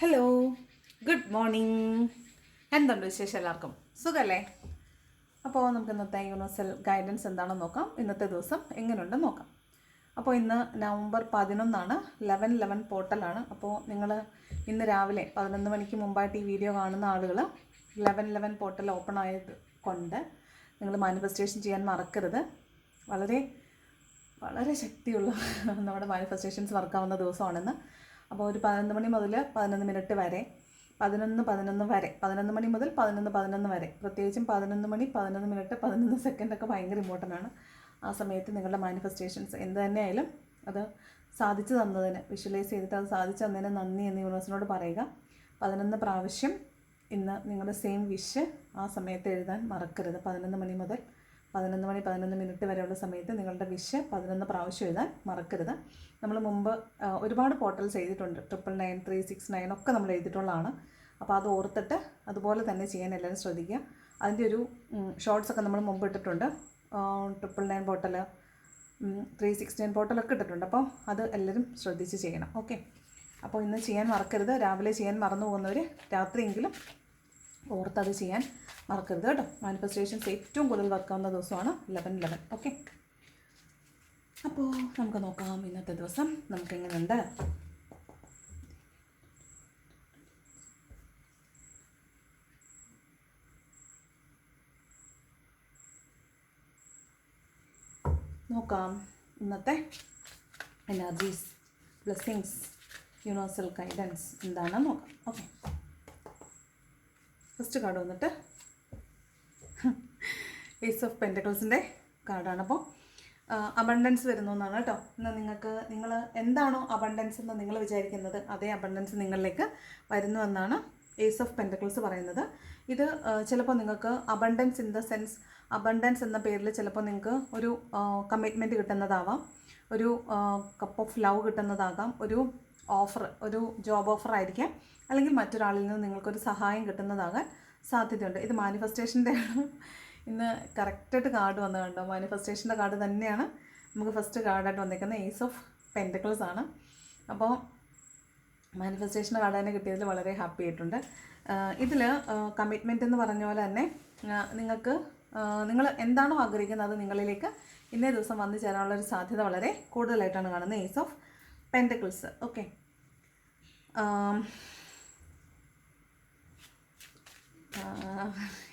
Hello, good morning. എന്തുണ്ട് വിശേഷം? എല്ലാവർക്കും സുഖമല്ലേ? അപ്പോൾ നമുക്ക് ഇന്നത്തെ യൂണിവേഴ്സൽ ഗൈഡൻസ് എന്താണെന്ന് നോക്കാം. ഇന്നത്തെ ദിവസം എങ്ങനെയുണ്ടെന്ന് നോക്കാം. അപ്പോൾ ഇന്ന് നവംബർ 11 11 പോർട്ടലാണ്. അപ്പോൾ നിങ്ങൾ ഇന്ന് രാവിലെ 11 മണിക്ക് മുമ്പായിട്ട് ഈ വീഡിയോ കാണുന്ന ആളുകൾ 11 പോർട്ടൽ ഓപ്പൺ ആയത് കൊണ്ട് നിങ്ങൾ മാനിഫെസ്റ്റേഷൻ ചെയ്യാൻ മറക്കരുത്. വളരെ വളരെ ശക്തിയുള്ള നമ്മുടെ മാനിഫെസ്റ്റേഷൻസ് വർക്കാവുന്ന ദിവസമാണെന്ന്. അപ്പോൾ ഒരു 11 മണി മുതൽ 11 മിനിറ്റ് വരെ 11 വരെ 11 മണി മുതൽ 11 വരെ, പ്രത്യേകിച്ചും 11 മണി 11 മിനിറ്റ് 11 സെക്കൻഡൊക്കെ ഭയങ്കര ഇമ്പോർട്ടൻ്റ് ആണ്. ആ സമയത്ത് നിങ്ങളുടെ മാനിഫെസ്റ്റേഷൻസ് എന്ത് തന്നെയായാലും അത് സാധിച്ചു തന്നതിന്, വിഷ്വലൈസ് ചെയ്തിട്ട് അത് സാധിച്ചു തന്നതിന് നന്ദി എന്ന് യൂണിവേഴ്സിനോട് പറയുക. 11 പ്രാവശ്യം ഇന്ന് നിങ്ങളുടെ സെയിം വിഷ് ആ സമയത്ത് എഴുതാൻ മറക്കരുത്. 11 മണി മുതൽ 11 മണി 11 മിനിറ്റ് വരെയുള്ള സമയത്ത് നിങ്ങളുടെ വിഷ് 11 പ്രാവശ്യം എഴുതാൻ മറക്കരുത്. നമ്മൾ മുമ്പ് ഒരുപാട് പോർട്ടൽസ് എഴുതിയിട്ടുണ്ട്. 999, 369 ഒക്കെ നമ്മൾ എഴുതിയിട്ടുള്ളതാണ്. അപ്പോൾ അത് ഓർത്തിട്ട് അതുപോലെ തന്നെ ചെയ്യാൻ എല്ലാവരും ശ്രദ്ധിക്കുക. അതിൻ്റെ ഒരു ഷോർട്സൊക്കെ നമ്മൾ മുമ്പ് ഇട്ടിട്ടുണ്ട്. 999 പോർട്ടൽ, 369 പോർട്ടലൊക്കെ ഇട്ടിട്ടുണ്ട്. അപ്പോൾ അത് എല്ലാവരും ശ്രദ്ധിച്ച് ചെയ്യണം. ഓക്കെ, അപ്പോൾ ഇന്ന് ചെയ്യാൻ മറക്കരുത്. രാവിലെ ചെയ്യാൻ മറന്നു പോകുന്നവർ രാത്രിയെങ്കിലും ഓർത്തത് ചെയ്യാൻ മറക്കരുത് കേട്ടോ. മാനിഫെസ്റ്റേഷൻസ് ഏറ്റവും കൂടുതൽ വർക്കാവുന്ന ദിവസമാണ് 11. ഓക്കെ, അപ്പോൾ നമുക്ക് നോക്കാം ഇന്നത്തെ ദിവസം നമുക്കെങ്ങനെയുണ്ട്. നോക്കാം ഇന്നത്തെ എനർജീസ്, ബ്ലെസ്സിങ്സ്, യൂണിവേഴ്സൽ ഗൈഡൻസ് എന്താണെന്ന് നോക്കാം. ഓക്കെ, ഫസ്റ്റ് കാർഡ് വന്നിട്ട് ഏസ് ഓഫ് പെൻറ്റക്കിൾസിൻ്റെ കാർഡാണ്. അപ്പോൾ അബണ്ടൻസ് വരുന്നു എന്നാണ് കേട്ടോ. ഇന്ന് നിങ്ങൾ എന്താണോ അബണ്ടൻസ് എന്ന് നിങ്ങൾ വിചാരിക്കുന്നത് അതേ അബണ്ടൻസ് നിങ്ങളിലേക്ക് വരുന്നു എന്നാണ് ഏസ് ഓഫ് പെൻറ്റക്കിൾസ് പറയുന്നത്. ഇത് ചിലപ്പോൾ നിങ്ങൾക്ക് abundance in the sense, abundance എന്ന പേരിൽ ചിലപ്പോൾ നിങ്ങൾക്ക് ഒരു കമ്മിറ്റ്മെൻറ്റ് കിട്ടുന്നതാവാം, ഒരു കപ്പ് ഓഫ് ലവ് കിട്ടുന്നതാകാം, ഒരു ഓഫർ, ഒരു ജോബ് ഓഫർ ആയിരിക്കാം, അല്ലെങ്കിൽ മറ്റൊരാളിൽ നിന്ന് നിങ്ങൾക്കൊരു സഹായം കിട്ടുന്നതാകാൻ സാധ്യതയുണ്ട്. ഇത് മാനിഫെസ്റ്റേഷൻ്റെ ഇന്ന് കറക്റ്റായിട്ട് കാർഡ് വന്നത് കണ്ടോ. മാനിഫെസ്റ്റേഷൻ്റെ കാർഡ് തന്നെയാണ് നമുക്ക് ഫസ്റ്റ് കാർഡായിട്ട് വന്നിരിക്കുന്നത്. ഏസ് ഓഫ് പെൻറ്റക്കിൾസ് ആണ്. അപ്പോൾ മാനിഫെസ്റ്റേഷൻ്റെ കാർഡ് തന്നെ കിട്ടിയതിൽ വളരെ ഹാപ്പി ആയിട്ടുണ്ട്. ഇതിൽ കമ്മിറ്റ്മെൻറ്റ് എന്ന് പറഞ്ഞ പോലെ തന്നെ നിങ്ങൾ എന്താണോ ആഗ്രഹിക്കുന്നത് അത് നിങ്ങളിലേക്ക് ഇന്നേ ദിവസം വന്നു ചേരാനുള്ളൊരു സാധ്യത വളരെ കൂടുതലായിട്ടാണ് കാണുന്നത്. Ace of pentacles. Okay,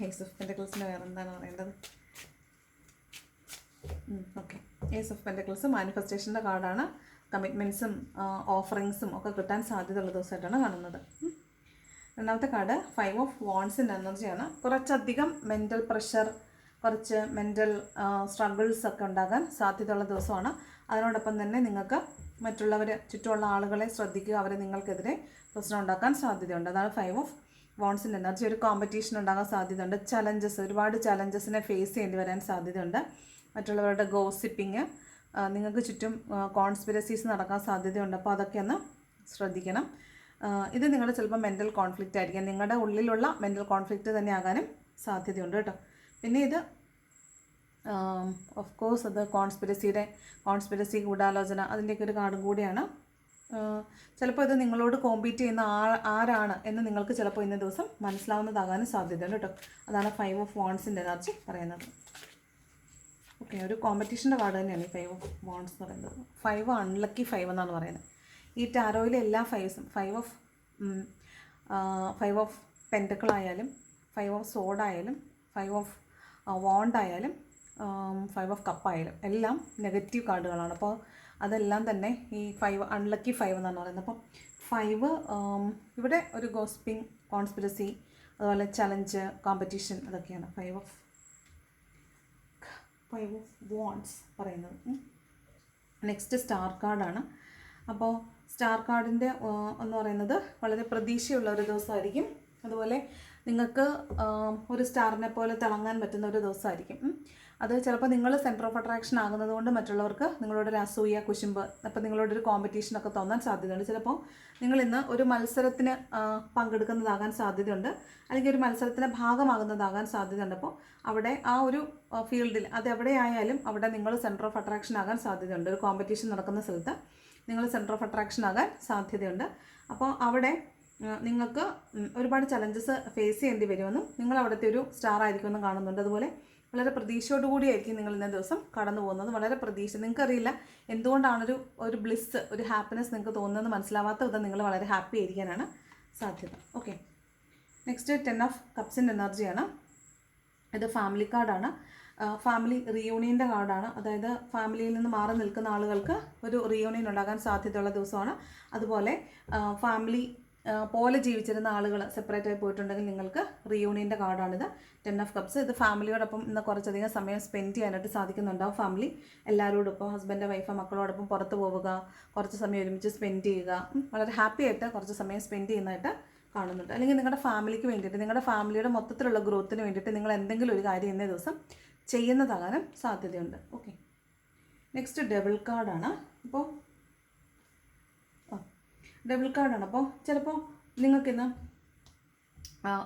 ace of പെൻറ്റക്കിൾസിന് വേറെ എന്താണ് പറയേണ്ടത്? ഓക്കെ, ഏസ് ഓഫ് പെൻറ്റക്കിൾസ് മാനിഫെസ്റ്റേഷൻ്റെ കാർഡാണ്. കമ്മിറ്റ്മെൻറ്റ്സും ഓഫറിങ്സും ഒക്കെ കിട്ടാൻ സാധ്യതയുള്ള ദിവസമായിട്ടാണ് കാണുന്നത്. രണ്ടാമത്തെ കാർഡ് 5 ഓഫ് വാണ്ട്സിൻ്റെ എനർജിയാണ്. കുറച്ചധികം മെൻ്റൽ പ്രഷർ, കുറച്ച് മെൻ്റൽ സ്ട്രഗിൾസ് ഒക്കെ ഉണ്ടാകാൻ സാധ്യതയുള്ള ദിവസമാണ്. അതിനോടൊപ്പം തന്നെ നിങ്ങൾക്ക് മറ്റുള്ളവർ, ചുറ്റുമുള്ള ആളുകളെ ശ്രദ്ധിക്കുക, അവർ നിങ്ങൾക്കെതിരെ പ്രശ്നം ഉണ്ടാക്കാൻ സാധ്യതയുണ്ട്. അതാണ് 5 ഓഫ് വാണ്ട്സിൻ്റെ എനർജി. ഒരു കോമ്പറ്റീഷൻ ഉണ്ടാകാൻ സാധ്യതയുണ്ട്. ചലഞ്ചസ്, ഒരുപാട് ചലഞ്ചസിനെ ഫേസ് ചെയ്യേണ്ടി വരാൻ സാധ്യതയുണ്ട്. മറ്റുള്ളവരുടെ ഗോസിപ്പിങ്, നിങ്ങൾക്ക് ചുറ്റും കോൺസ്പിരസീസ് നടക്കാൻ സാധ്യതയുണ്ട്. അപ്പോൾ അതൊക്കെ ഒന്ന് ശ്രദ്ധിക്കണം. ഇത് നിങ്ങളുടെ ചിലപ്പോൾ മെൻ്റൽ കോൺഫ്ലിക്റ്റ് ആയിരിക്കാം. നിങ്ങളുടെ ഉള്ളിലുള്ള മെൻ്റൽ കോൺഫ്ലിക്റ്റ് തന്നെ ആകാനും സാധ്യതയുണ്ട് കേട്ടോ. പിന്നെ ഇത് ഓഫ് കോഴ്സ് അത് കോൺസ്പിരസി, ഗൂഢാലോചന, അതിൻ്റെയൊക്കെ ഒരു കാർഡും കൂടിയാണ്. ചിലപ്പോൾ ഇത് നിങ്ങളോട് കോമ്പീറ്റ് ചെയ്യുന്ന ആരാണ് എന്ന് നിങ്ങൾക്ക് ചിലപ്പോൾ ഇന്ന ദിവസം മനസ്സിലാവുന്നതാകാനും സാധ്യതയുണ്ട് കേട്ടോ. അതാണ് 5 ഓഫ് വാണ്ട്സിൻ്റെ എനർജി പറയുന്നത്. ഓക്കെ, ഒരു കോമ്പറ്റീഷൻ്റെ കാർഡ് തന്നെയാണ് ഈ 5 ഓഫ് വാണ്ട്സ് എന്ന് പറയുന്നത്. 5 അൺലക്കി 5 എന്നാണ് പറയുന്നത്. ഈ ടാരോയിലെ എല്ലാ 5സും 5 ഓഫ് പെൻറ്റക്കിൾ ആയാലും, 5 ഓഫ് സോഡ് ആയാലും, 5 ഓഫ് വാണ്ട് ആയാലും, 5 ഓഫ് കപ്പ് ആയാലും എല്ലാം നെഗറ്റീവ് കാർഡുകളാണ്. അപ്പോൾ അതെല്ലാം തന്നെ ഈ 5 അൺലക്കി 5 എന്നാണ് പറയുന്നത്. അപ്പം 5 ഇവിടെ ഒരു ഗോസിപ്പിംഗ്, കോൺസ്പിരസി, അതുപോലെ ചലഞ്ച്, കോമ്പറ്റീഷൻ, അതൊക്കെയാണ് 5 ഓഫ് വാണ്ട്സ് പറയുന്നത്. നെക്സ്റ്റ് സ്റ്റാർ കാർഡാണ്. അപ്പോൾ സ്റ്റാർ കാർഡിൻ്റെ എന്ന് പറയുന്നത് വളരെ പ്രതീക്ഷയുള്ള ഒരു ദിവസമായിരിക്കും. അതുപോലെ നിങ്ങൾക്ക് ഒരു സ്റ്റാറിനെ പോലെ തിളങ്ങാൻ പറ്റുന്ന ഒരു ദിവസമായിരിക്കും. അത് ചിലപ്പോൾ നിങ്ങൾ സെൻറ്റർ ഓഫ് അട്രാക്ഷൻ ആകുന്നത് കൊണ്ട് മറ്റുള്ളവർക്ക് നിങ്ങളോടൊരു അസൂയ, കുശുമ്പ്, അപ്പോൾ നിങ്ങളോടൊരു കോമ്പറ്റീഷനൊക്കെ തോന്നാൻ സാധ്യതയുണ്ട്. ചിലപ്പോൾ നിങ്ങൾ ഇന്ന് ഒരു മത്സരത്തിന് പങ്കെടുക്കുന്നതാകാൻ സാധ്യതയുണ്ട്, അല്ലെങ്കിൽ ഒരു മത്സരത്തിന് ഭാഗമാകുന്നതാകാൻ സാധ്യതയുണ്ട്. അപ്പോൾ അവിടെ ആ ഒരു ഫീൽഡിൽ അത് എവിടെയായാലും അവിടെ നിങ്ങൾ സെൻറ്റർ ഓഫ് അട്രാക്ഷൻ ആകാൻ സാധ്യതയുണ്ട്. ഒരു കോമ്പറ്റീഷൻ നടക്കുന്ന സ്ഥലത്ത് നിങ്ങൾ സെൻറ്റർ ഓഫ് അട്രാക്ഷൻ ആകാൻ സാധ്യതയുണ്ട്. അപ്പോൾ അവിടെ നിങ്ങൾക്ക് ഒരുപാട് ചലഞ്ചസ് ഫേസ് ചെയ്യേണ്ടി വരുമെന്നും നിങ്ങൾ അവിടുത്തെ ഒരു സ്റ്റാർ ആയിരിക്കുമെന്നും കാണുന്നുണ്ട്. അതുപോലെ വളരെ പ്രതീക്ഷയോടുകൂടിയായിരിക്കും നിങ്ങൾ ഇന്നേ ദിവസം കടന്നു പോകുന്നത്. വളരെ പ്രതീക്ഷ, നിങ്ങൾക്കറിയില്ല എന്തുകൊണ്ടാണൊരു ഒരു ബ്ലിസ്, ഒരു ഹാപ്പിനെസ് നിങ്ങൾക്ക് തോന്നുന്നത് മനസ്സിലാവാത്ത വിധം നിങ്ങൾ വളരെ ഹാപ്പി ആയിരിക്കാനാണ് സാധ്യത. ഓക്കെ, നെക്സ്റ്റ് 10 ഓഫ് കപ്സിൻ്റെ എനർജിയാണ്. ഇത് ഫാമിലി കാർഡാണ്. ഫാമിലി റിയൂണിയൻ്റെ കാർഡാണ്. അതായത് ഫാമിലിയിൽ നിന്ന് മാറി നിൽക്കുന്ന ആളുകൾക്ക് ഒരു റിയൂണിയൻ ഉണ്ടാകാൻ സാധ്യതയുള്ള ദിവസമാണ്. അതുപോലെ ഫാമിലി പോലെ ജീവിച്ചിരുന്ന ആളുകൾ സെപ്പറേറ്റ് ആയി പോയിട്ടുണ്ടെങ്കിൽ നിങ്ങൾക്ക് റിയൂണിയൻ്റെ കാർഡാണിത്. 10 ഓഫ് കപ്സ്. ഇത് ഫാമിലിയോടൊപ്പം ഇന്ന് കുറച്ചധികം സമയം സ്പെൻഡ് ചെയ്യാനായിട്ട് സാധിക്കുന്നുണ്ടാവും. ഫാമിലി എല്ലാവരോടൊപ്പം, ഹസ്ബൻഡ്, വൈഫ്, മക്കളോടൊപ്പം പുറത്ത് പോവുക, കുറച്ച് സമയം ഒരുമിച്ച് സ്പെൻഡ് ചെയ്യുക, വളരെ ഹാപ്പി ആയിട്ട് കുറച്ച് സമയം സ്പെൻഡ് ചെയ്യുന്നതായിട്ട് കാണുന്നുണ്ട്. അല്ലെങ്കിൽ നിങ്ങളുടെ ഫാമിലിക്ക് വേണ്ടിയിട്ട്, നിങ്ങളുടെ ഫാമിലിയുടെ മൊത്തത്തിലുള്ള ഗ്രോത്തിന് വേണ്ടിയിട്ട് നിങ്ങൾ എന്തെങ്കിലും ഒരു കാര്യം ഇന്നേ ദിവസം ചെയ്യുന്നതാകാനും സാധ്യതയുണ്ട്. ഓക്കെ, നെക്സ്റ്റ് ഡബിൾ കാർഡാണ്. അപ്പോൾ ഡബിൾ കാർഡാണ്. അപ്പോൾ ചിലപ്പോൾ നിങ്ങൾക്കിന്ന്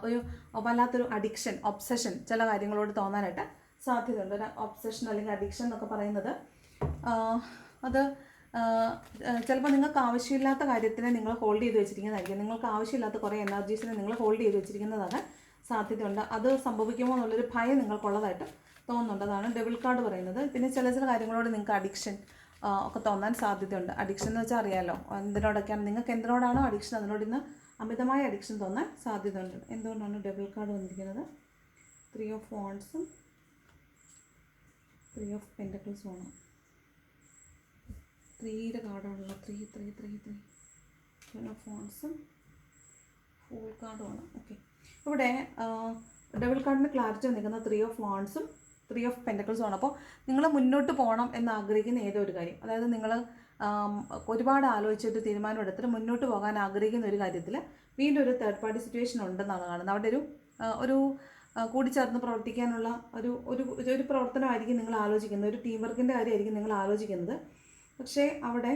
ഒരു വല്ലാത്തൊരു അഡിക്ഷൻ, ഒബ്സഷൻ ചില കാര്യങ്ങളോട് തോന്നാനായിട്ട് സാധ്യതയുണ്ട്. ഒരു ഒബ്സഷൻ അല്ലെങ്കിൽ അഡിക്ഷൻ എന്നൊക്കെ പറയുന്നത് അത് ചിലപ്പോൾ നിങ്ങൾക്ക് ആവശ്യമില്ലാത്ത കാര്യത്തിനെ നിങ്ങൾ ഹോൾഡ് ചെയ്ത് വെച്ചിരിക്കുന്നതായിരിക്കും. നിങ്ങൾക്ക് ആവശ്യമില്ലാത്ത കുറേ എനർജീസിനെ നിങ്ങൾ ഹോൾഡ് ചെയ്ത് വെച്ചിരിക്കുന്നതാണ് സാധ്യതയുണ്ട്. അത് സംഭവിക്കുമോ എന്നുള്ളൊരു ഭയം നിങ്ങൾക്കുള്ളതായിട്ട് തോന്നുന്നുണ്ട്. അതാണ് ഡബിൾ കാർഡ് പറയുന്നത്. പിന്നെ ചില കാര്യങ്ങളോട് നിങ്ങൾക്ക് അഡിക്ഷൻ ഒക്കെ തോന്നാൻ സാധ്യതയുണ്ട്. അഡിക്ഷൻ എന്ന് വെച്ചാൽ അറിയാമല്ലോ, എന്തിനോടൊക്കെയാണ് നിങ്ങൾക്ക് എന്തിനോടാണോ അഡിക്ഷൻ അതിനോട് ഇന്ന് അമിതമായ അഡിക്ഷൻ തോന്നാൻ സാധ്യതയുണ്ട്. എന്തുകൊണ്ടാണ് ഡബിൾ കാർഡ് വന്നിരിക്കുന്നത്? 3 ഓഫ് വാണ്ട്സും 3 ഓഫ് പെൻറ്റക്കിൾസുമാണ്. 3യുടെ കാർഡാണല്ലോ. 3 10 ഓഫ് വാണ്ട്സും ഫുൾ കാർഡുമാണ്. ഓക്കെ, ഇവിടെ ഡബിൾ കാർഡിന് ക്ലാരിറ്റി വന്നിരിക്കുന്ന 3 ഓഫ് വാണ്ട്സും 3 ഓഫ് പെൻറ്റക്കിൾസുമാണ്. അപ്പോൾ നിങ്ങൾ മുന്നോട്ട് പോകണം എന്ന് ആഗ്രഹിക്കുന്ന ഏതോ ഒരു കാര്യം, അതായത് നിങ്ങൾ ഒരുപാട് ആലോചിച്ചിട്ട് തീരുമാനം എടുത്തിട്ട് മുന്നോട്ട് പോകാൻ ആഗ്രഹിക്കുന്ന ഒരു കാര്യത്തിൽ വീണ്ടും ഒരു തേർഡ് പാർട്ടി സിറ്റുവേഷൻ ഉണ്ടെന്നാണ് കാണുന്നത്. അവിടെ ഒരു കൂടിച്ചേർന്ന് പ്രവർത്തിക്കാനുള്ള ഒരു പ്രവർത്തനമായിരിക്കും നിങ്ങൾ ആലോചിക്കുന്നത്. ഒരു ടീം വർക്കിൻ്റെ കാര്യമായിരിക്കും നിങ്ങൾ ആലോചിക്കുന്നത്. പക്ഷേ അവിടെ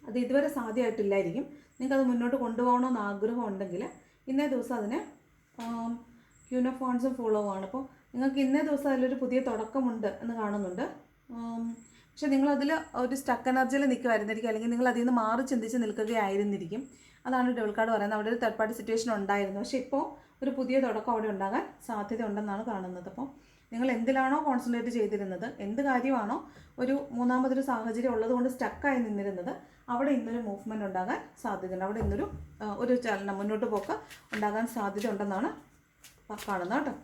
അത് ഇതുവരെ സാധ്യമായിട്ടില്ലായിരിക്കും. നിങ്ങൾക്കത് മുന്നോട്ട് കൊണ്ടുപോകണമെന്ന് ആഗ്രഹം ഉണ്ടെങ്കിൽ ഇന്നേ ദിവസം അതിന് ക്യൂൻ ഓഫ് വാണ്ട്സും ഫോളോ ആണ്. അപ്പോൾ നിങ്ങൾക്ക് ഇന്നേ ദിവസം അതിലൊരു പുതിയ തുടക്കമുണ്ട് എന്ന് കാണുന്നുണ്ട്. പക്ഷേ നിങ്ങളതിൽ ഒരു സ്റ്റക്ക് എനർജിയിൽ നിൽക്കുമായിരുന്നിരിക്കും, അല്ലെങ്കിൽ നിങ്ങൾ അതിൽ നിന്ന് മാറി ചിന്തിച്ച് നിൽക്കുകയായിരുന്നിരിക്കും. അതാണ് ഡബിൾ കാർഡ് പറയുന്നത്. അവിടെ ഒരു തേർഡ് പാർട്ടി സിറ്റുവേഷൻ ഉണ്ടായിരുന്നു, പക്ഷേ ഇപ്പോൾ ഒരു പുതിയ തുടക്കം അവിടെ ഉണ്ടാകാൻ സാധ്യത ഉണ്ടെന്നാണ് കാണുന്നത്. അപ്പോൾ നിങ്ങൾ എന്തിലാണോ കോൺസെൻട്രേറ്റ് ചെയ്തിരുന്നത്, എന്ത് കാര്യമാണോ ഒരു മൂന്നാമതൊരു സാഹചര്യം ഉള്ളതുകൊണ്ട് സ്റ്റക്കായി നിന്നിരുന്നത്, അവിടെ ഇന്നൊരു മൂവ്മെൻറ്റ് ഉണ്ടാകാൻ സാധ്യതയുണ്ട്. അവിടെ ഇന്നൊരു ചലനം, മുന്നോട്ട് പോക്ക് ഉണ്ടാകാൻ സാധ്യത ഉണ്ടെന്നാണ് കാണുന്നത് കേട്ടോ.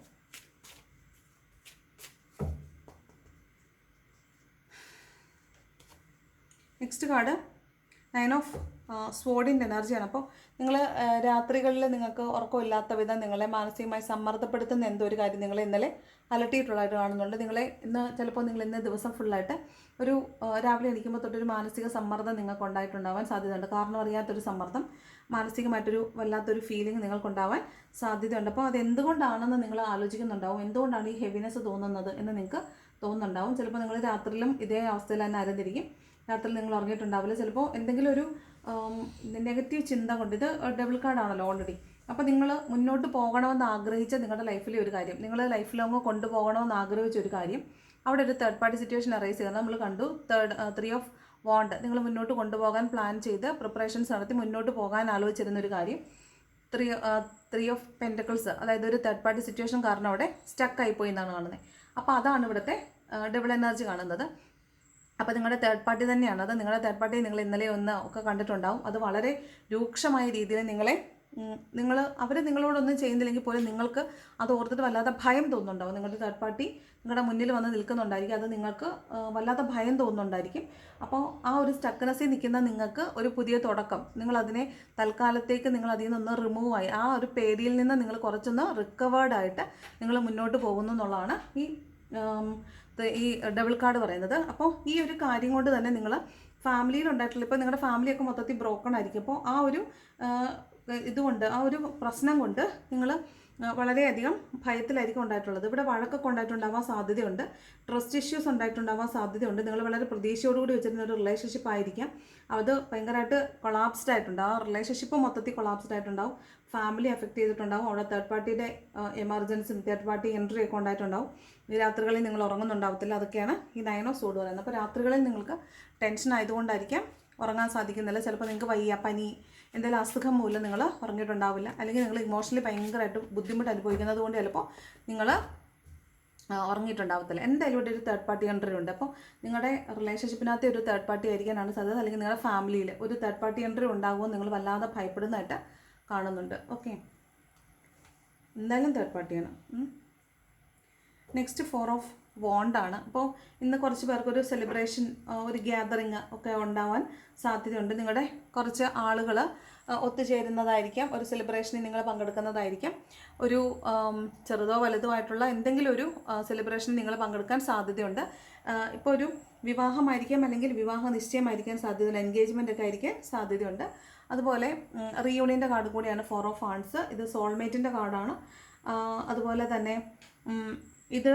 നെക്സ്റ്റ് കാർഡ് 9 ഓഫ് സ്വോർഡിൻ്റെ എനർജിയാണ്. അപ്പോൾ നിങ്ങൾ രാത്രികളിൽ നിങ്ങൾക്ക് ഉറക്കമില്ലാത്ത വിധം നിങ്ങളെ മാനസികമായി സമ്മർദ്ദപ്പെടുത്തുന്ന എന്തോ ഒരു കാര്യം നിങ്ങളെ ഇന്നലെ അലട്ടിയിട്ടുള്ളതായിട്ട് കാണുന്നുണ്ട്. നിങ്ങളെ ചിലപ്പോൾ നിങ്ങൾ ഇന്ന് ദിവസം ഫുള്ളായിട്ട് ഒരു രാവിലെ എണീക്കുമ്പോൾ തൊട്ടൊരു മാനസിക സമ്മർദ്ദം നിങ്ങൾക്ക് ഉണ്ടായിട്ടുണ്ടാവാൻ സാധ്യതയുണ്ട്. കാരണം അറിയാത്തൊരു സമ്മർദ്ദം, മാനസികമായിട്ടൊരു വല്ലാത്തൊരു ഫീലിംഗ് നിങ്ങൾക്കുണ്ടാവാൻ സാധ്യതയുണ്ട്. അപ്പോൾ അത് എന്തുകൊണ്ടാണെന്ന് നിങ്ങൾ ആലോചിക്കുന്നുണ്ടാവും. എന്തുകൊണ്ടാണ് ഈ ഹെവിനെസ് തോന്നുന്നത് എന്ന് നിങ്ങൾക്ക് തോന്നുന്നുണ്ടാവും. ചിലപ്പോൾ നിങ്ങൾ രാത്രിയിലും ഇതേ അവസ്ഥയിൽ തന്നെ ആരംഭിക്കും. രാത്രി നിങ്ങൾ ഉറങ്ങിയിട്ടുണ്ടാവില്ല. ചിലപ്പോൾ എന്തെങ്കിലും ഒരു നെഗറ്റീവ് ചിന്ത കൊണ്ട്, ഇത് ഡബിൾ കാർഡാണല്ലോ ഓൾറെഡി. അപ്പോൾ നിങ്ങൾ മുന്നോട്ട് പോകണമെന്ന് ആഗ്രഹിച്ച നിങ്ങളുടെ ലൈഫിലെ ഒരു കാര്യം, നിങ്ങൾ ലൈഫ് ലോങ് കൊണ്ടുപോകണമെന്ന് ആഗ്രഹിച്ച ഒരു കാര്യം, അവിടെ ഒരു തേർഡ് പാർട്ടി സിറ്റുവേഷൻ അറൈസ് ചെയ്യുന്നത് നമ്മൾ കണ്ടു. 3 ഓഫ് വാണ്ട്, നിങ്ങൾ മുന്നോട്ട് കൊണ്ടുപോകാൻ പ്ലാൻ ചെയ്ത് പ്രിപ്പറേഷൻസ് നടത്തി മുന്നോട്ട് പോകാൻ ആലോചിച്ചിരുന്ന ഒരു കാര്യം 3 ഓഫ് പെൻറ്റക്കിൾസ്, അതായത് ഒരു തേർഡ് പാർട്ടി സിറ്റുവേഷൻ കാരണം അവിടെ സ്റ്റക്കായിപ്പോയി എന്നാണ് കാണുന്നത്. അപ്പോൾ അതാണ് ഇവിടുത്തെ ഡബിൾ എനർജി കാണുന്നത്. അപ്പോൾ നിങ്ങളുടെ തേർഡ് പാർട്ടി തന്നെയാണ് അത്. നിങ്ങളുടെ തേർഡ് പാർട്ടി നിങ്ങൾ ഇന്നലെ ഒക്കെ കണ്ടിട്ടുണ്ടാവും. അത് വളരെ രൂക്ഷമായ രീതിയിൽ അവർ നിങ്ങളോടൊന്നും ചെയ്യുന്നില്ലെങ്കിൽ പോലും നിങ്ങൾക്ക് അത് ഓർത്തിട്ട് വല്ലാത്ത ഭയം തോന്നുന്നുണ്ടാവും. നിങ്ങളുടെ തേർഡ് പാർട്ടി നിങ്ങളുടെ മുന്നിൽ വന്ന് നിൽക്കുന്നുണ്ടായിരിക്കും. അത് നിങ്ങൾക്ക് വല്ലാത്ത ഭയം തോന്നുന്നുണ്ടായിരിക്കും. അപ്പോൾ ആ ഒരു സ്റ്റക്ക്നെസ്സിൽ നിൽക്കുന്ന നിങ്ങൾക്ക് ഒരു പുതിയ തുടക്കം, നിങ്ങളതിനെ തൽക്കാലത്തേക്ക് നിങ്ങൾ അതിൽ നിന്ന് റിമൂവ് ആയി, ആ ഒരു പേടിയിൽ നിന്ന് നിങ്ങൾ കുറച്ചൊന്ന് റിക്കവേർഡായിട്ട് നിങ്ങൾ മുന്നോട്ട് പോകുന്നു എന്നുള്ളതാണ് ഈ ഡബിൾ കാർഡ് പറയുന്നത്. അപ്പോൾ ഈ ഒരു കാര്യം കൊണ്ട് തന്നെ നിങ്ങൾ ഫാമിലിയിലുണ്ടായിട്ടുള്ള, ഇപ്പോൾ നിങ്ങളുടെ ഫാമിലിയൊക്കെ മൊത്തത്തിൽ ബ്രോക്കൺ ആയിരിക്കും. അപ്പോൾ ആ ഒരു ഇതുകൊണ്ട്, ആ ഒരു പ്രശ്നം കൊണ്ട് നിങ്ങൾ വളരെയധികം ഭയത്തിലായിരിക്കും ഉണ്ടായിട്ടുള്ളത്. ഇവിടെ വഴക്കൊക്കെ ഉണ്ടായിട്ടുണ്ടാവാൻ സാധ്യതയുണ്ട്. ട്രസ്റ്റ് ഇഷ്യൂസ് ഉണ്ടായിട്ടുണ്ടാവാൻ സാധ്യതയുണ്ട്. നിങ്ങൾ വളരെ പ്രതീക്ഷയോടുകൂടി വെച്ചിരുന്ന ഒരു റിലേഷൻഷിപ്പ് ആയിരിക്കാം, അത് ഭയങ്കരമായിട്ട് കൊളാപ്സ്ഡ് ആയിട്ടുണ്ട്. ആ റിലേഷൻഷിപ്പ് മൊത്തത്തിൽ കൊളാപ്സ്ഡ് ആയിട്ടുണ്ടാവും. ഫാമിലി എഫക്റ്റ് ചെയ്തിട്ടുണ്ടാവും. അവിടെ തേർഡ് പാർട്ടിയുടെ എമർജൻസി, തേർഡ് പാർട്ടി എൻട്രി ഒക്കെ ഉണ്ടായിട്ടുണ്ടാവും. ഈ രാത്രികളിൽ നിങ്ങൾ ഉറങ്ങുന്നുണ്ടാവത്തില്ല. അതൊക്കെയാണ് ഈ 9 ഓഫ് സോഡ് പറയുന്നത്. അപ്പോൾ രാത്രികളിൽ നിങ്ങൾക്ക് ടെൻഷൻ ആയതുകൊണ്ടായിരിക്കാം ഉറങ്ങാൻ സാധിക്കുന്നില്ല, ചിലപ്പോൾ നിങ്ങൾക്ക് വയ്യ, പനി, എന്തെങ്കിലും അസുഖം മൂലം നിങ്ങൾ ഉറങ്ങിയിട്ടുണ്ടാവില്ല, അല്ലെങ്കിൽ നിങ്ങൾ ഇമോഷണലി ഭയങ്കരമായിട്ട് ബുദ്ധിമുട്ട് അനുഭവിക്കുന്നത് കൊണ്ട് ചിലപ്പോൾ നിങ്ങൾ ഉറങ്ങിയിട്ടുണ്ടാവത്തില്ല. എന്തായാലും ഇവിടെ ഒരു തേർഡ് പാർട്ടി എൻട്രി ഉണ്ട്. അപ്പോൾ നിങ്ങളുടെ റിലേഷൻഷിപ്പിനകത്തെ ഒരു തേർഡ് പാർട്ടി ആയിരിക്കാനാണ് സാധ്യത, അല്ലെങ്കിൽ നിങ്ങളുടെ ഫാമിലിയിൽ ഒരു തേർഡ് പാർട്ടി എൻട്രി ഉണ്ടാകുമോ നിങ്ങൾ വല്ലാതെ ഭയപ്പെടുന്നതായിട്ട് കാണുന്നുണ്ട്. ഓക്കെ, എന്തായാലും തേർഡ് പാർട്ടിയാണ്. നെക്സ്റ്റ് 4 ഓഫ് വോണ്ടാണ്. അപ്പോൾ ഇന്ന് കുറച്ച് പേർക്കൊരു സെലിബ്രേഷൻ, ഒരു ഗ്യാതറിങ് ഒക്കെ ഉണ്ടാവാൻ സാധ്യതയുണ്ട്. നിങ്ങളുടെ കുറച്ച് ആളുകൾ ഒത്തുചേരുന്നതായിരിക്കാം, ഒരു സെലിബ്രേഷനിൽ നിങ്ങൾ പങ്കെടുക്കുന്നതായിരിക്കാം. ഒരു ചെറുതോ വലുതോ ആയിട്ടുള്ള എന്തെങ്കിലും ഒരു സെലിബ്രേഷനിൽ നിങ്ങൾ പങ്കെടുക്കാൻ സാധ്യതയുണ്ട്. ഇപ്പോൾ ഒരു വിവാഹമായിരിക്കാം, അല്ലെങ്കിൽ വിവാഹ നിശ്ചയമായിരിക്കാൻ സാധ്യതയുണ്ട്, എൻഗേജ്മെൻ്റ് ഒക്കെ ആയിരിക്കാൻ സാധ്യതയുണ്ട്. അതുപോലെ റീയൂണിയൻ്റെ കാർഡ് കൂടിയാണ് 4 ഓഫ് വാണ്ട്സ്. ഇത് സോൾമേറ്റിൻ്റെ കാർഡാണ്. അതുപോലെ തന്നെ ഇത്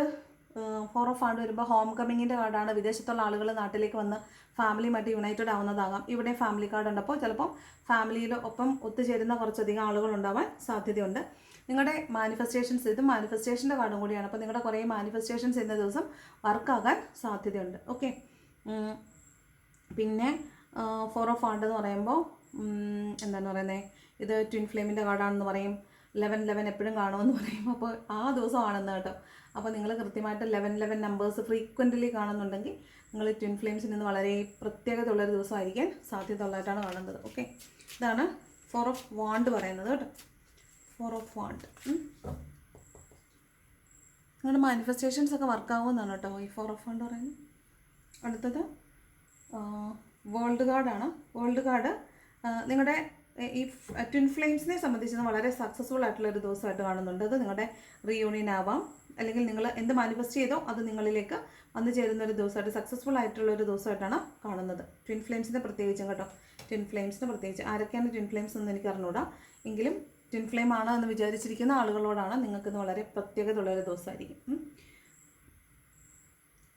4 ഓഫ് വാണ്ട് വരുമ്പോൾ ഹോം കമ്മിങ്ങിൻ്റെ കാർഡാണ്. വിദേശത്തുള്ള ആളുകൾ നാട്ടിലേക്ക് വന്ന് ഫാമിലിയുമായിട്ട് യുണൈറ്റഡ് ആവുന്നതാകാം. ഇവിടെ ഫാമിലി കാർഡ് ഉണ്ട്. അപ്പോൾ ചിലപ്പം ഫാമിലിയിൽ ഒപ്പം ഒത്തുചേരുന്ന കുറച്ചധികം ആളുകൾ ഉണ്ടാവാൻ സാധ്യതയുണ്ട്. നിങ്ങളുടെ മാനിഫെസ്റ്റേഷൻസ്, ഇത് മാനിഫെസ്റ്റേഷൻ്റെ കാർഡും കൂടിയാണ്. അപ്പോൾ നിങ്ങളുടെ കുറേ മാനിഫെസ്റ്റേഷൻസ് ഇന്ന ദിവസം വർക്കാകാൻ സാധ്യതയുണ്ട്. ഓക്കെ, പിന്നെ 4 ഓഫ് വാണ്ട് എന്ന് പറയുമ്പോൾ എന്താണ് പറയുന്നത്, ഇത് ട്വിൻ ഫ്ലെയിമിൻ്റെ കാർഡാണെന്ന് പറയും. 11 എപ്പോഴും കാണുമെന്ന് പറയും. അപ്പോൾ ആ ദിവസമാണെന്ന് കേട്ടോ. അപ്പോൾ നിങ്ങൾ കൃത്യമായിട്ട് 11 നമ്പേഴ്സ് ഫ്രീക്വൻ്റ്ലി കാണുന്നുണ്ടെങ്കിൽ നിങ്ങൾ ട്വിൻ ഫ്ലെയിംസിൽ നിന്ന് വളരെ പ്രത്യേകത ഉള്ളൊരു ദിവസമായിരിക്കാൻ സാധ്യത ഉള്ളതായിട്ടാണ് കാണുന്നത്. ഓക്കെ, ഇതാണ് 4 ഓഫ് വാണ്ട് പറയുന്നത് കേട്ടോ. 4 ഓഫ് വാണ്ട് നിങ്ങളുടെ മാനിഫെസ്റ്റേഷൻസ് ഒക്കെ വർക്കാവുമെന്നാണ് കേട്ടോ ഈ 4 ഓഫ് വാണ്ട് പറയുന്നത്. അടുത്തത് വേൾഡ് കാർഡാണ്. വേൾഡ് കാർഡ് നിങ്ങളുടെ ഈ ട്വിൻ ഫ്ലെയിംസിനെ സംബന്ധിച്ച് വളരെ സക്സസ്ഫുൾ ആയിട്ടുള്ളൊരു ദിവസമായിട്ട് കാണുന്നുണ്ട്. അത് നിങ്ങളുടെ റീയൂണിയൻ ആവാം, അല്ലെങ്കിൽ നിങ്ങൾ എന്ത് മാനിഫെസ്റ്റ് ചെയ്തോ അത് നിങ്ങളിലേക്ക് വന്നു ചേരുന്ന ഒരു ദിവസമായിട്ട്, സക്സസ്ഫുൾ ആയിട്ടുള്ളൊരു ദിവസമായിട്ടാണ് കാണുന്നത്. ട്വിൻ ഫ്ലെയിംസിനെ പ്രത്യേകിച്ചും കേട്ടോ. ട്വിൻ ഫ്ലെയിംസിനെ പ്രത്യേകിച്ച് ആരൊക്കെയാണ് ട്വിൻ ഫ്ലെയിംസ് എന്ന് എനിക്ക് അറിഞ്ഞൂടാ, എങ്കിലും ട്വിൻ ഫ്ലെയിം ആണ് എന്ന് വിചാരിച്ചിരിക്കുന്ന ആളുകളോടാണ് നിങ്ങൾക്കിന്ന് വളരെ പ്രത്യേകത ഉള്ളൊരു ദിവസമായിരിക്കും.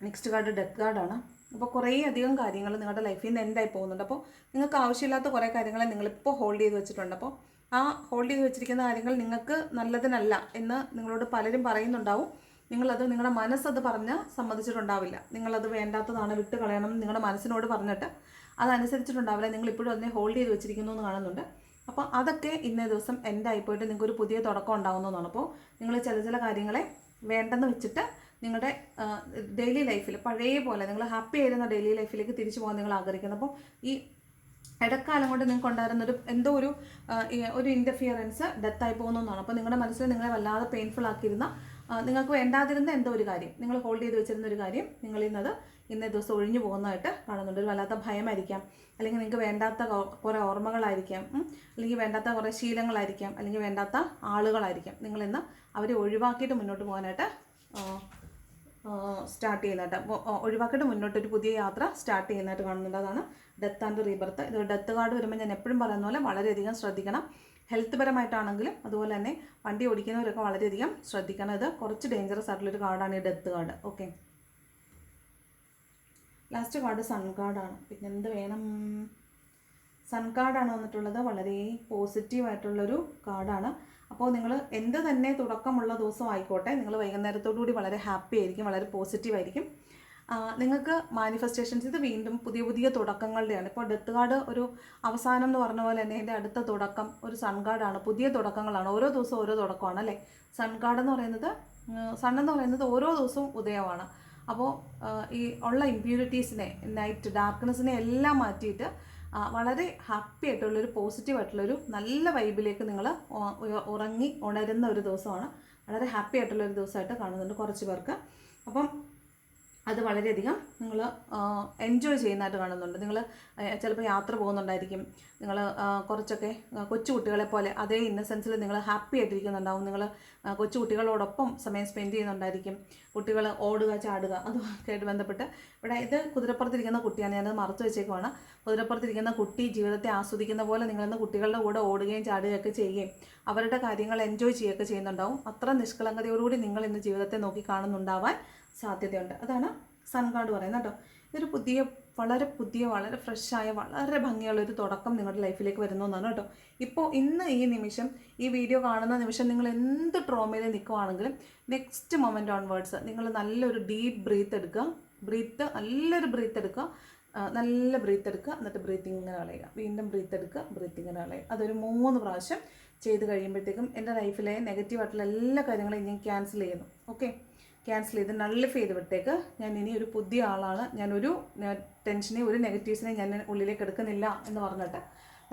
നെക്സ്റ്റ് കാർഡ് ഡെത്ത് കാർഡാണ്. അപ്പോൾ കുറേ അധികം കാര്യങ്ങൾ നിങ്ങളുടെ ലൈഫിൽ നിന്ന് എൻഡായി പോകുന്നുണ്ട്. അപ്പോൾ നിങ്ങൾക്ക് ആവശ്യമില്ലാത്ത കുറേ കാര്യങ്ങളെ നിങ്ങളിപ്പോൾ ഹോൾഡ് ചെയ്ത് വെച്ചിട്ടുണ്ട്. അപ്പോൾ ആ ഹോൾഡ് ചെയ്ത് വെച്ചിരിക്കുന്ന കാര്യങ്ങൾ നിങ്ങൾക്ക് നല്ലതിനല്ല എന്ന് നിങ്ങളോട് പലരും പറയുന്നുണ്ടാവും. നിങ്ങളത്, നിങ്ങളുടെ മനസ്സത് പറഞ്ഞ് സമ്മതിച്ചിട്ടുണ്ടാവില്ല. നിങ്ങളത് വേണ്ടാത്തതാണ്, വിട്ട് കളയണം നിങ്ങളുടെ മനസ്സിനോട് പറഞ്ഞിട്ട് അതനുസരിച്ചിട്ടുണ്ടാവില്ല. നിങ്ങളിപ്പോഴും അതിനെ ഹോൾഡ് ചെയ്ത് വെച്ചിരിക്കുന്നു എന്ന് കാണുന്നുണ്ട്. അപ്പോൾ അതൊക്കെ ഇന്നേ ദിവസം എൻഡായിപ്പോയിട്ട് നിങ്ങൾക്കൊരു പുതിയ തുടക്കം ഉണ്ടാകുന്നതാണ്. അപ്പോൾ നിങ്ങൾ ചില കാര്യങ്ങളെ വേണ്ടെന്ന് വെച്ചിട്ട് നിങ്ങളുടെ ഡെയിലി ലൈഫിൽ പഴയ പോലെ നിങ്ങൾ ഹാപ്പി ആയിരുന്ന ഡെയിലി ലൈഫിലേക്ക് തിരിച്ചു പോകാൻ നിങ്ങൾ ആഗ്രഹിക്കുന്നു. അപ്പോൾ ഈ ഇടക്കാലം കൊണ്ട് നിങ്ങൾക്ക് ഉണ്ടായിരുന്ന എന്തോ ഒരു ഇൻ്റർഫിയറൻസ് ഡെത്തായി പോകുന്നതാണ്. അപ്പോൾ നിങ്ങളുടെ മനസ്സിൽ നിങ്ങളെ വല്ലാതെ പെയിൻഫുൾ ആക്കിയിരുന്ന, നിങ്ങൾക്ക് വേണ്ടാതിരുന്ന എന്തോ ഒരു കാര്യം, നിങ്ങൾ ഹോൾഡ് ചെയ്ത് വെച്ചിരുന്ന ഒരു കാര്യം നിങ്ങളിൽ നിന്ന് ഇന്നേ ദിവസം ഒഴിഞ്ഞു പോകുന്നതായിട്ട് കാണുന്നുണ്ട്. ഒരു വല്ലാത്ത ഭയമായിരിക്കാം, അല്ലെങ്കിൽ നിങ്ങൾക്ക് വേണ്ടാത്ത കുറേ ഓർമ്മകളായിരിക്കാം, അല്ലെങ്കിൽ വേണ്ടാത്ത കുറേ ശീലങ്ങളായിരിക്കാം, അല്ലെങ്കിൽ വേണ്ടാത്ത ആളുകളായിരിക്കാം. നിങ്ങളിന്ന് അവരെ ഒഴിവാക്കിയിട്ട് മുന്നോട്ട് പോകാനായിട്ട് സ്റ്റാർട്ട് ചെയ്യുന്നതായിട്ട്, ഒഴിവാക്കിയിട്ട് മുന്നോട്ടൊരു പുതിയ യാത്ര സ്റ്റാർട്ട് ചെയ്യുന്നതായിട്ട് കാണുന്നുണ്ട്. അതാണ് ഡെത്ത് ആൻഡ് റീബർത്ത്. ഇത് ഡെത്ത് കാർഡ് വരുമ്പോൾ ഞാൻ എപ്പോഴും പറയുന്ന പോലെ വളരെയധികം ശ്രദ്ധിക്കണം. ഹെൽത്ത് പരമായിട്ടാണെങ്കിലും അതുപോലെ തന്നെ വണ്ടി ഓടിക്കുന്നവരൊക്കെ വളരെയധികം ശ്രദ്ധിക്കണം. ഇത് കുറച്ച് ഡേഞ്ചറസ് ആയിട്ടുള്ളൊരു കാർഡാണ് ഈ death card. Okay, last card sun കാർഡാണ്. പിന്നെ എന്ത് വേണം, സൺ കാർഡാണ് വന്നിട്ടുള്ളത്. വളരെ പോസിറ്റീവായിട്ടുള്ളൊരു കാർഡാണ്. അപ്പോൾ നിങ്ങൾ എന്ത് തന്നെ തുടക്കമുള്ള ദിവസം ആയിക്കോട്ടെ, നിങ്ങൾ വൈകുന്നേരത്തോടുകൂടി വളരെ ഹാപ്പി ആയിരിക്കും, വളരെ പോസിറ്റീവായിരിക്കും. നിങ്ങൾക്ക് മാനിഫെസ്റ്റേഷൻസ്, ഇത് വീണ്ടും പുതിയ തുടക്കങ്ങളുടെയാണ്. ഇപ്പോൾ ഡെത്ത് കാർഡ് ഒരു അവസാനം എന്ന് പറഞ്ഞ പോലെ തന്നെ എൻ്റെ അടുത്ത തുടക്കം ഒരു സൺ കാർഡാണ്. പുതിയ തുടക്കങ്ങളാണ്. ഓരോ ദിവസവും ഓരോ തുടക്കമാണ് അല്ലേ. സൺ കാർഡ് എന്ന് പറയുന്നത്, സൺ എന്ന് പറയുന്നത് ഓരോ ദിവസവും ഉദയമാണ്. അപ്പോൾ ഈ ഉള്ള ഇമ്പ്യൂരിറ്റീസിനെ, നൈറ്റ് ഡാർക്ക്നെസ്സിനെ എല്ലാം മാറ്റിയിട്ട് വളരെ ഹാപ്പി ആയിട്ടുള്ളൊരു പോസിറ്റീവായിട്ടുള്ളൊരു നല്ല വൈബിലേക്ക് നിങ്ങൾ ഉണരുന്ന ഒരു ദിവസമാണ്. വളരെ ഹാപ്പി ആയിട്ടുള്ളൊരു ദിവസമായിട്ട് കാണുന്നുണ്ട് കുറച്ച് പേർക്ക്. അപ്പം അത് വളരെയധികം നിങ്ങൾ എൻജോയ് ചെയ്യുന്നതായിട്ട് കാണുന്നുണ്ട്. നിങ്ങൾ ചിലപ്പോൾ യാത്ര പോകുന്നുണ്ടായിരിക്കും, നിങ്ങൾ കുറച്ചൊക്കെ കൊച്ചുകുട്ടികളെ പോലെ അതേ ഇന്നസെൻസിൽ നിങ്ങൾ ഹാപ്പി ആയിട്ടിരിക്കുന്നുണ്ടാവും. നിങ്ങൾ കൊച്ചുകുട്ടികളോടൊപ്പം സമയം സ്പെൻഡ് ചെയ്യുന്നുണ്ടായിരിക്കും. കുട്ടികൾ ഓടുക, ചാടുക, അതുമൊക്കെ ആയിട്ട് ബന്ധപ്പെട്ട് ഇവിടെ ഇത് കുതിരപ്പുറത്തിരിക്കുന്ന കുട്ടിയാണ്, ഞാനത് മറച്ചു വെച്ചേക്കുവാണ്. കുതിരപ്പുറത്തിരിക്കുന്ന കുട്ടി ജീവിതത്തെ ആസ്വദിക്കുന്ന പോലെ നിങ്ങളിന്ന് കുട്ടികളുടെ കൂടെ ഓടുകയും ചാടുകയൊക്കെ ചെയ്യുകയും അവരുടെ കാര്യങ്ങൾ എൻജോയ് ചെയ്യുകയൊക്കെ ചെയ്യുന്നുണ്ടാവും. അത്ര നിഷ്കളങ്കതയോടുകൂടി നിങ്ങൾ ഇന്ന് ജീവിതത്തെ നോക്കി കാണുന്നുണ്ടാവാൻ സാധ്യതയുണ്ട്. അതാണ് സൺ കാർഡ് പറയുന്നത് കേട്ടോ. ഇതൊരു വളരെ ഫ്രഷായ വളരെ ഭംഗിയുള്ളൊരു തുടക്കം നിങ്ങളുടെ ലൈഫിലേക്ക് വരുന്നു എന്നാണ് കേട്ടോ. ഇപ്പോൾ ഇന്ന് ഈ നിമിഷം, ഈ വീഡിയോ കാണുന്ന നിമിഷം നിങ്ങൾ എന്ത് ട്രോമയിൽ നിൽക്കുവാണെങ്കിലും നെക്സ്റ്റ് മൊമെൻറ്റ് ഓൺവേർഡ്സ് നിങ്ങൾ നല്ലൊരു ഡീപ്പ് ബ്രീത്ത് എടുക്കുക. നല്ലൊരു ബ്രീത്ത് എടുക്കുക. നല്ല ബ്രീത്ത് എടുക്കുക, എന്നിട്ട് ബ്രീത്തിങ് ഇങ്ങനെ കളയുക, വീണ്ടും ബ്രീത്ത് എടുക്കുക, ബ്രീത്തിങ് ഇങ്ങനെ കളയുക. അതൊരു 3 പ്രാവശ്യം ചെയ്ത് കഴിയുമ്പോഴത്തേക്കും എൻ്റെ ലൈഫിലെ നെഗറ്റീവായിട്ടുള്ള എല്ലാ കാര്യങ്ങളും ഞാൻ ക്യാൻസൽ ചെയ്യുന്നു. ഓക്കെ, ക്യാൻസൽ ചെയ്ത് നള്ളിഫ് ചെയ്ത് വിട്ടേക്ക്. ഞാൻ ഇനി ഒരു പുതിയ ആളാണ്, ഞാനൊരു ടെൻഷനെ ഒരു നെഗറ്റീവ്സിനെ ഞാൻ ഉള്ളിലേക്ക് എടുക്കുന്നില്ല എന്ന് പറഞ്ഞിട്ട്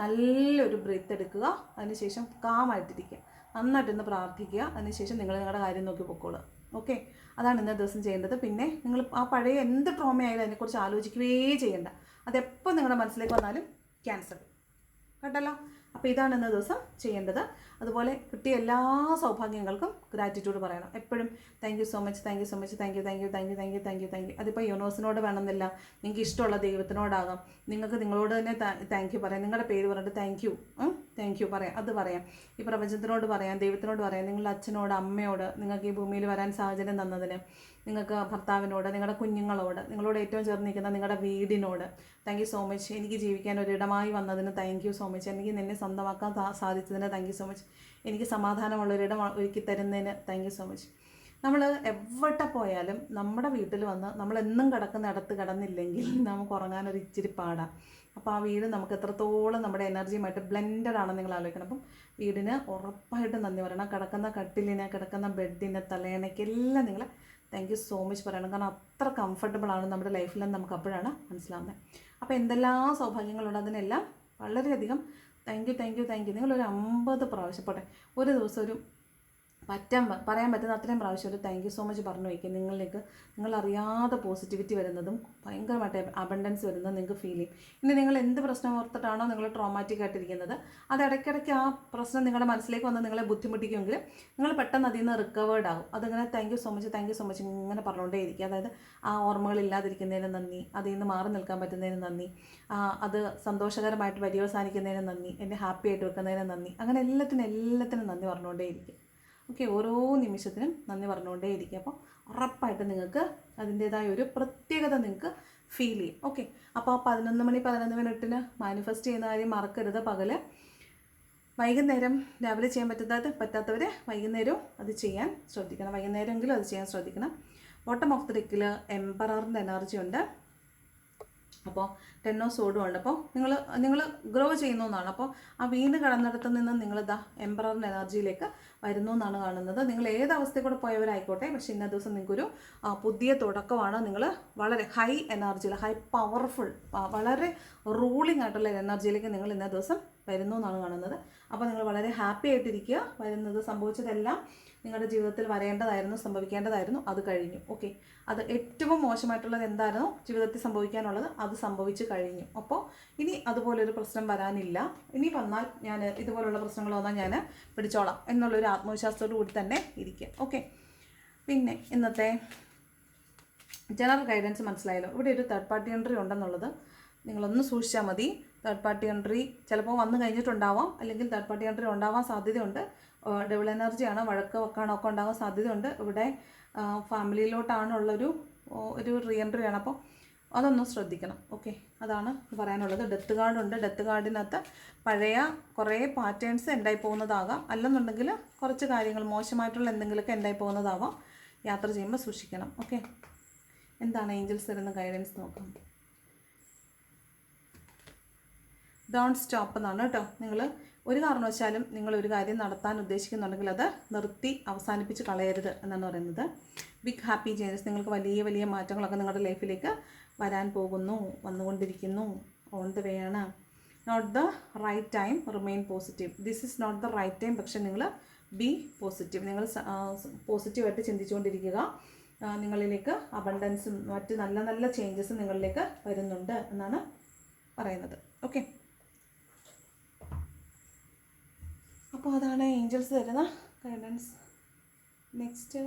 നല്ലൊരു ബ്രീത്ത് എടുക്കുക. അതിനുശേഷം കാമായിട്ടിരിക്കുക, നന്നായിട്ടൊന്ന് പ്രാർത്ഥിക്കുക. അതിനുശേഷം നിങ്ങൾ നിങ്ങളുടെ കാര്യം നോക്കി പൊക്കോളുക. ഓക്കെ, അതാണ് ഇന്നത്തെ ദിവസം ചെയ്യേണ്ടത്. പിന്നെ നിങ്ങൾ ആ പഴയ എന്ത് ട്രോമയായാലും അതിനെക്കുറിച്ച് ആലോചിക്കുകയേ ചെയ്യേണ്ട. അതെപ്പോൾ നിങ്ങളുടെ മനസ്സിലേക്ക് വന്നാലും ക്യാൻസൽ. കേട്ടല്ലോ? അപ്പോൾ ഇതാണ് ഇന്ന ദിവസം ചെയ്യേണ്ടത്. അതുപോലെ കിട്ടിയ എല്ലാ സൗഭാഗ്യങ്ങൾക്കും ഗ്രാറ്റിറ്റ്യൂഡ് പറയണം എപ്പോഴും. Thank you so much, thank you so much, thank you, thank you, thank you, thank you, thank you, thank you. അതിപ്പോൾ യൂണിവേഴ്സിനോട് വേണമെന്നില്ല, നിങ്ങൾക്ക് ഇഷ്ടമുള്ള ദൈവത്തിനോടാകാം. നിങ്ങൾക്ക് നിങ്ങളോട് തന്നെ താങ്ക് യു പറയാം. നിങ്ങളുടെ പേര് പറഞ്ഞിട്ട് താങ്ക് യു പറയാം. അത് പറയാം. ഈ പ്രപഞ്ചത്തിനോട് പറയാം, ദൈവത്തിനോട് പറയാം, നിങ്ങളുടെ അച്ഛനോട്, അമ്മയോട്, നിങ്ങൾക്ക് ഈ ഭൂമിയിൽ വരാൻ സാഹചര്യം തന്നതിന്, നിങ്ങൾക്ക് ഭർത്താവിനോട്, നിങ്ങളുടെ കുഞ്ഞുങ്ങളോട്, നിങ്ങളോട് ഏറ്റവും ചേർന്ന് നിൽക്കുന്ന നിങ്ങളുടെ വീടിനോട് താങ്ക് യു സോ മച്ച്. എനിക്ക് ജീവിക്കാൻ ഒരിടമായി വന്നതിന് താങ്ക് യു സോ മച്ച്. എനിക്ക് നിന്നെ സ്വന്തമാക്കാൻ സാധിച്ചതിന് താങ്ക് യു സോ മച്ച്. എനിക്ക് സമാധാനമുള്ളൊരിടം ഒരുക്കി തരുന്നതിന് താങ്ക് യു സോ മച്ച്. നമ്മൾ എവിടെ പോയാലും നമ്മുടെ വീട്ടിൽ വന്ന് നമ്മളെന്നും കിടക്കുന്നിടത്ത് കിടന്നില്ലെങ്കിൽ നമുക്ക് ഉറങ്ങാനൊരു ഇച്ചിരി പാടാണ്. അപ്പോൾ ആ വീട് നമുക്ക് എത്രത്തോളം നമ്മുടെ എനർജിയുമായിട്ട് ബ്ലെൻഡഡ് ആണെന്ന് നിങ്ങൾ ആലോചിക്കണം. അപ്പം വീടിന് ഉറപ്പായിട്ടും നന്ദി പറയണം. കിടക്കുന്ന കട്ടിലിന്, കിടക്കുന്ന ബെഡിന്, തലയണയ്ക്കെല്ലാം നിങ്ങൾ താങ്ക് യു സോ മച്ച് പറയണം. കാരണം അത്ര കംഫർട്ടബിളാണ് നമ്മുടെ ലൈഫിലെന്ന് നമുക്ക് അപ്പോഴാണ് മനസ്സിലാവുന്നത്. അപ്പോൾ എന്തെല്ലാം സൗഭാഗ്യങ്ങളുണ്ട് അതിനെല്ലാം വളരെയധികം thank you, thank you, thank you. നിങ്ങളൊരു 50 പ്രാവശ്യം പോട്ടെ, ഒരു ദിവസം ഒരു പറയാൻ പറ്റുന്ന അത്രയും പ്രാവശ്യം ഒരു താങ്ക് യു സോ മച്ച് പറഞ്ഞു വയ്ക്കുക. നിങ്ങളിലേക്ക് നിങ്ങളറിയാതെ പോസിറ്റിവിറ്റി വരുന്നതും ഭയങ്കരമായിട്ട് അബണ്ടൻസ് വരുന്നതും നിങ്ങൾക്ക് ഫീൽ ചെയ്യും. ഇനി നിങ്ങൾ എന്ത് പ്രശ്നം ഓർത്തിട്ടാണോ നിങ്ങൾ ട്രോമാറ്റിക് ആയിട്ടിരിക്കുന്നത്, അത് ഇടയ്ക്കിടയ്ക്ക് ആ പ്രശ്നം നിങ്ങളുടെ മനസ്സിലേക്ക് വന്ന് നിങ്ങളെ ബുദ്ധിമുട്ടിക്കുമെങ്കിൽ നിങ്ങൾ പെട്ടെന്ന് അതിൽ നിന്ന് റിക്കവേർഡ് ആകും. അതിങ്ങനെ thank you so much, thank you so much ഇങ്ങനെ പറഞ്ഞുകൊണ്ടേ ഇരിക്കുക. അതായത് ആ ഓർമ്മകളില്ലാതിരിക്കുന്നതിന് നന്ദി, അതിൽ നിന്ന് മാറി നിൽക്കാൻ പറ്റുന്നതിന് നന്ദി, അത് സന്തോഷകരമായിട്ട് പര്യവസാനിക്കുന്നതിന് നന്ദി, എന്നെ ഹാപ്പി ആയിട്ട് വെക്കുന്നതിന് നന്ദി, അങ്ങനെ എല്ലാത്തിനും നന്ദി പറഞ്ഞുകൊണ്ടേ ഇരിക്കും. ഓക്കെ, ഓരോ നിമിഷത്തിനും നന്ദി പറഞ്ഞുകൊണ്ടേ ഇരിക്കുക. അപ്പോൾ ഉറപ്പായിട്ട് നിങ്ങൾക്ക് അതിൻ്റേതായ ഒരു പ്രത്യേകത നിങ്ങൾക്ക് ഫീൽ ചെയ്യും. ഓക്കെ, അപ്പോൾ ആ 11 മണി മാനിഫെസ്റ്റ് ചെയ്യുന്ന കാര്യം മറക്കരുത്. വൈകുന്നേരം രാവിലെ ചെയ്യാൻ പറ്റാത്തവർ വൈകുന്നേരവും അത് ചെയ്യാൻ ശ്രദ്ധിക്കണം. വൈകുന്നേരമെങ്കിലും അത് ചെയ്യാൻ ശ്രദ്ധിക്കണം. ബോട്ടം ഓഫ് ദ ഡെക്കിൽ എംപററിൻ്റെ എനർജി ഉണ്ട്. അപ്പോൾ 10 ഓഫ് സോഡും ഉണ്ട്. അപ്പോൾ നിങ്ങൾ ഗ്രോ ചെയ്യുന്നു എന്നാണ്. അപ്പോൾ ആ വീണ് കിടന്നിടത്ത് നിന്ന് നിങ്ങൾ എംപററിൻ്റെ എനർജിയിലേക്ക് വരുന്നു എന്നാണ് കാണുന്നത്. നിങ്ങൾ ഏത് അവസ്ഥയിൽ കൂടെ പോയവരായിക്കോട്ടെ, പക്ഷേ ഇന്ന ദിവസം നിങ്ങൾക്കൊരു പുതിയ തുടക്കമാണ്. നിങ്ങൾ വളരെ ഹൈ എനർജിയിൽ, ഹൈ പവർഫുൾ, വളരെ റൂളിംഗ് ആയിട്ടുള്ള എനർജിയിലേക്ക് നിങ്ങൾ ഇന്ന ദിവസം വരുന്നു എന്നാണ് കാണുന്നത്. അപ്പോൾ നിങ്ങൾ വളരെ ഹാപ്പി ആയിട്ടിരിക്കുക. സംഭവിച്ചതെല്ലാം നിങ്ങളുടെ ജീവിതത്തിൽ വരേണ്ടതായിരുന്നു, സംഭവിക്കേണ്ടതായിരുന്നു, അത് കഴിഞ്ഞു. ഓക്കെ, അത് ഏറ്റവും മോശമായിട്ടുള്ളത് എന്തായിരുന്നോ ജീവിതത്തിൽ സംഭവിക്കാനുള്ളത് അത് സംഭവിച്ചു കഴിഞ്ഞു. അപ്പോൾ ഇനി അതുപോലൊരു പ്രശ്നം വരാനില്ല. ഇനി വന്നാൽ ഞാൻ ഇതുപോലുള്ള പ്രശ്നങ്ങൾ വന്നാൽ ഞാൻ പിടിച്ചോളാം എന്നുള്ളൊരു ആത്മവിശ്വാസത്തോടു കൂടി തന്നെ ഇരിക്കുക. ഓക്കെ, പിന്നെ ഇന്നത്തെ ജനറൽ ഗൈഡൻസ് മനസ്സിലായല്ലോ. ഇവിടെ ഒരു തേർഡ് പാർട്ടി എൻട്രി ഉണ്ടെന്നുള്ളത് നിങ്ങളൊന്ന് സൂക്ഷിച്ചാൽ മതി. തേർഡ് പാർട്ടി എൻട്രി ചിലപ്പോൾ വന്നു കഴിഞ്ഞിട്ടുണ്ടാവാം, അല്ലെങ്കിൽ തേർഡ് പാർട്ടി എൻട്രി ഉണ്ടാവാൻ സാധ്യതയുണ്ട്. ഡബിൾ എനർജിയാണ്, വഴക്ക് വെക്കാനൊക്കെ ഉണ്ടാകാൻ സാധ്യതയുണ്ട്. ഇവിടെ ഫാമിലിയിലോട്ടാണുള്ളൊരു റീ എൻട്രിയാണ്. അപ്പോൾ അതൊന്നും ശ്രദ്ധിക്കണം. ഓക്കെ, അതാണ് പറയാനുള്ളത്. ഡെത്ത് കാർഡുണ്ട്. ഡെത്ത് കാർഡിനകത്ത് പഴയ കുറേ പാറ്റേൺസ് ഉണ്ടായി പോകുന്നതാകാം, അല്ലെന്നുണ്ടെങ്കിൽ കുറച്ച് കാര്യങ്ങൾ മോശമായിട്ടുള്ള എന്തെങ്കിലുമൊക്കെ ഉണ്ടായി പോകുന്നതാവാം. യാത്ര ചെയ്യുമ്പോൾ സൂക്ഷിക്കണം. ഓക്കെ, എന്താണ് ഏഞ്ചൽസ് തരുന്ന ഗൈഡൻസ് നോക്കാം. ഡോണ്ട് സ്റ്റോപ്പ് എന്നാണ് കേട്ടോ. നിങ്ങൾ ഒരു കാരണവശാലും നിങ്ങളൊരു കാര്യം നടത്താൻ ഉദ്ദേശിക്കുന്നുണ്ടെങ്കിൽ അത് നിർത്തി അവസാനിപ്പിച്ച് കളയരുത് എന്നാണ് പറയുന്നത്. ബിഗ് ഹാപ്പി ചേഞ്ചസ്, നിങ്ങൾക്ക് വലിയ വലിയ മാറ്റങ്ങളൊക്കെ നിങ്ങളുടെ ലൈഫിലേക്ക് വരാൻ പോകുന്നു, വന്നുകൊണ്ടിരിക്കുന്നു, ഓൺ ദ വേ ആണ്. Not the right time, remain positive. This is not the right time, പക്ഷേ നിങ്ങൾ ബി പോസിറ്റീവ്. നിങ്ങൾ പോസിറ്റീവായിട്ട് ചിന്തിച്ചുകൊണ്ടിരിക്കുക. നിങ്ങളിലേക്ക് അബണ്ടൻസും മറ്റ് നല്ല നല്ല ചേഞ്ചസും നിങ്ങളിലേക്ക് വരുന്നുണ്ട് എന്നാണ് പറയുന്നത്. ഓക്കെ, അപ്പോൾ അതാണ് ഏഞ്ചൽസ് തരുന്ന ഗൈഡൻസ്. നെക്സ്റ്റ്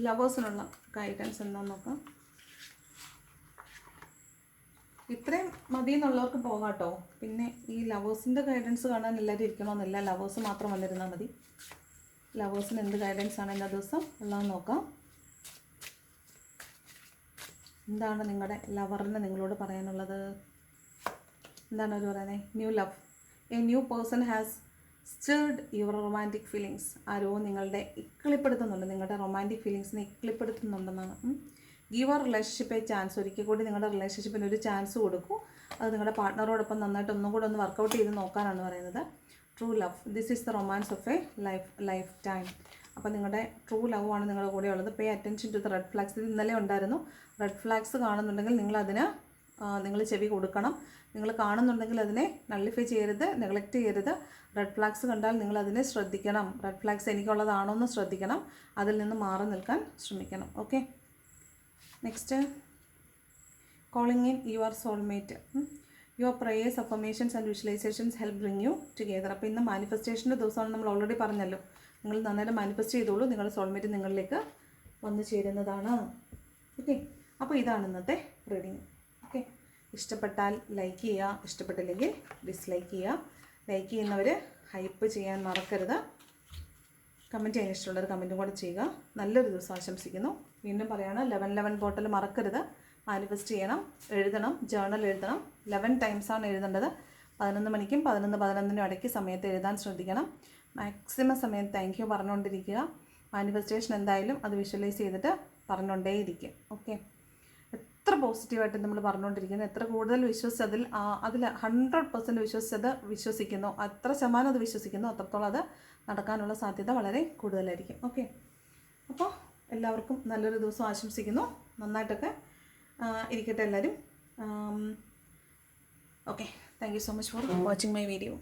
ലവേഴ്സിനുള്ള ഗൈഡൻസ് എന്താണെന്ന് നോക്കാം. ഇത്രയും മതി എന്നുള്ളവർക്ക് പോകാം കേട്ടോ. പിന്നെ ഈ ലവേഴ്സിൻ്റെ ഗൈഡൻസ് കാണാൻ എല്ലാവരും ഇരിക്കണമെന്നില്ല, ലവേഴ്സ് മാത്രം വന്നിരുന്നാൽ മതി. ലവേഴ്സിന് എന്ത് ഗൈഡൻസ് ആണ് എല്ലാ ദിവസം ഉള്ളതെന്ന് നോക്കാം. എന്താണ് നിങ്ങളുടെ ലവറിന് നിങ്ങളോട് പറയാനുള്ളത്? എന്താണ് അവർ പറയുന്നത്? New love, a new person has stirred your romantic feelings. ആരോ നിങ്ങളുടെ ഇക്കിളിപ്പെടുത്തുന്നുണ്ട്, നിങ്ങളുടെ റൊമാൻറ്റിക് ഫീലിങ്സിനെ ഇക്കിളിപ്പെടുത്തുന്നുണ്ടെന്നാണ്. ഗീവ് ആ റിലേഷൻഷിപ്പ് എ ചാൻസ്. ഒരിക്കൽ കൂടി നിങ്ങളുടെ റിലേഷൻഷിപ്പിന് ഒരു ചാൻസ് കൊടുക്കൂ. അത് നിങ്ങളുടെ പാർട്ട്ണറോടൊപ്പം നന്നായിട്ട് ഒന്നും കൂടെ ഒന്ന് വർക്കൗട്ട് ചെയ്ത് നോക്കാനാണ് പറയുന്നത്. True love, this is the romance of a lifetime. അപ്പോൾ നിങ്ങളുടെ ട്രൂ ലവ് ആണ് നിങ്ങളുടെ കൂടെ ഉള്ളത്. Pay attention to the red flags. ഇത് ഇന്നലെ ഉണ്ടായിരുന്നു. റെഡ് ഫ്ലാഗ്സ് കാണുന്നുണ്ടെങ്കിൽ നിങ്ങളതിന് നിങ്ങൾ ചെവി കൊടുക്കണം. നിങ്ങൾ കാണുന്നുണ്ടെങ്കിൽ അതിനെ നള്ളിഫൈ ചെയ്യരുത്, നെഗ്ലക്റ്റ് ചെയ്യരുത്. റെഡ് ഫ്ലാഗ്സ് കണ്ടാൽ നിങ്ങളതിനെ ശ്രദ്ധിക്കണം. റെഡ് ഫ്ലാഗ്സ് എനിക്കുള്ളതാണോ എന്ന് ശ്രദ്ധിക്കണം. അതിൽ നിന്ന് മാറി നിൽക്കാൻ ശ്രമിക്കണം. Okay, next, calling in your soulmate. Your prayers, affirmations and visualisations help bring you together. അപ്പോൾ ഇന്ന് മാനിഫെസ്റ്റേഷൻ്റെ ദിവസമാണ്. നമ്മൾ ഓൾറെഡി പറഞ്ഞല്ലോ. നിങ്ങൾ നന്നായിട്ട് മാനിഫെസ്റ്റ് ചെയ്തോളൂ. നിങ്ങളുടെ സോൾമേറ്റ് നിങ്ങളിലേക്ക് വന്നു ചേരുന്നതാണ്. ഓക്കെ, അപ്പോൾ ഇതാണ് ഇന്നത്തെ റീഡിങ്. ഓക്കെ, ഇഷ്ടപ്പെട്ടാൽ ലൈക്ക് ചെയ്യുക, ഇഷ്ടപ്പെട്ടില്ലെങ്കിൽ ഡിസ്ലൈക്ക് ചെയ്യുക. ലൈക്ക് ചെയ്യുന്നവർ ഹൈപ്പ് ചെയ്യാൻ മറക്കരുത്. കമൻറ്റ് ചെയ്യാൻ ഇഷ്ടമുള്ളവർ കമൻറ്റും കൂടെ ചെയ്യുക. നല്ലൊരു ദിവസം ആശംസിക്കുന്നു. വീണ്ടും പറയുകയാണ്, 11 പോർട്ടൽ മറക്കരുത്. മാനിഫെസ്റ്റ് ചെയ്യണം, എഴുതണം, ജേർണൽ എഴുതണം. 11 ടൈംസാണ് എഴുതേണ്ടത്. 11 മണിക്കും 11:11 ഇടയ്ക്ക് സമയത്ത് എഴുതാൻ ശ്രദ്ധിക്കണം. മാക്സിമം സമയം താങ്ക് യു പറഞ്ഞുകൊണ്ടിരിക്കുക. മാനിഫെസ്റ്റേഷൻ എന്തായാലും അത് വിഷ്വലൈസ് ചെയ്തിട്ട് പറഞ്ഞുകൊണ്ടേയിരിക്കുക. ഓക്കെ, എത്ര പോസിറ്റീവായിട്ട് നമ്മൾ പറഞ്ഞുകൊണ്ടിരിക്കുന്നു, എത്ര കൂടുതൽ വിശ്വസിച്ചതിൽ 100% വിശ്വസിക്കുന്നു, അത്ര ശതമാനം അത് വിശ്വസിക്കുന്നു, അത്രത്തോളം അത് നടക്കാനുള്ള സാധ്യത വളരെ കൂടുതലായിരിക്കും. ഓക്കെ, അപ്പോൾ എല്ലാവർക്കും നല്ലൊരു ദിവസം ആശംസിക്കുന്നു. നന്നായിട്ടൊക്കെ ഇരിക്കട്ടെ എല്ലാവരും. Okay, thank you so much for watching my video.